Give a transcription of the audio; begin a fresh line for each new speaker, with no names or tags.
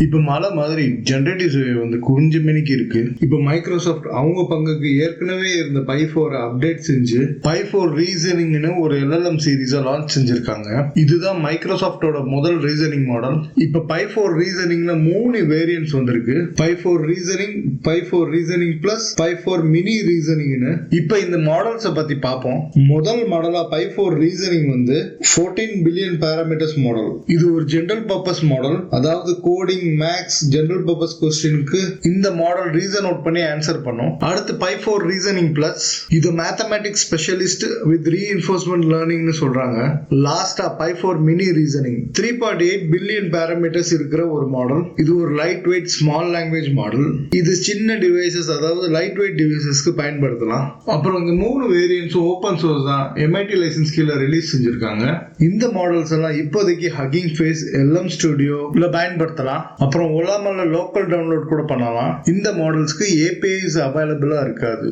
இப்ப மலை மாதிரி ஜெனரேட்டிவ் வந்து குவிஞ்ச மணிக்கு இருக்கு. இப்ப மைக்ரோசாஃப்ட் அவங்க பங்குக்கு ஏற்கனவே இருந்த பை4 அப்டேட் செஞ்சு பை4 ரீசனிங்னு ஒரு LLM சீரீஸா லான்ச் செஞ்சிருக்காங்க. இதுதான் மைக்ரோசாஃப்டோட முதல் ரீசனிங் மாடல். இப்ப பை4 ரீசனிங்ல 3 வேரியன்ட்ஸ் வந்திருக்கு. By reasoning, by reasoning plus, by mini ரீசனிங்னு. இப்ப இந்த மாடல்ஸ் பத்தி பார்ப்போம். முதல் மாடலா பை4 ரீசனிங் வந்து 14 பில்லியன் பாராமீட்டர்ஸ் மாடல். இது ஒரு ஜெனரல் பர்பஸ் மாடல். அதாவது கோடிங், மேக்ஸ், ஜெனரல் பர்பஸ் क्वेश्चनக்கு இந்த மாடல் ரீசன் அவுட் பண்ணி ஆன்சர் பண்ணும். அடுத்து பை4 ரீசனிங் பிளஸ், இது மேத்தமேட்டிக்ஸ் ஸ்பெஷலிஸ்ட் வித் ரீஇன்ஃபோர்ஸ்மென்ட் லேர்னிங்னு சொல்றாங்க. லாஸ்டா by mini reasoning 3.8 billion parameters இருக்கிற ஒரு மாடல். இது ஒரு light weight small language model. இது சின்ன டிவைசஸ், அதாவது லைட் வெயிட் டிவைசஸ்க்கு பயன்படுத்தலாம். அப்புறம் இந்த 3 வேரியன்ட்ஸ் ஓபன் சோர்ஸ் தான், MIT லைசன்ஸ் கீழ ரிலீஸ் செஞ்சிருக்காங்க. இந்த மாடல்ஸ் எல்லாம் இப்போதைக்கு ஹக்கிங் ஃபேஸ், LM ஸ்டுடியோல பயன்படுத்தலாம். அப்புறம் ஒலாமல்ல லோக்கல் டவுன்லோட் கூட பண்ணலாம். இந்த மாடல்ஸ்க்கு APIs அவைலபிளா இருக்காது.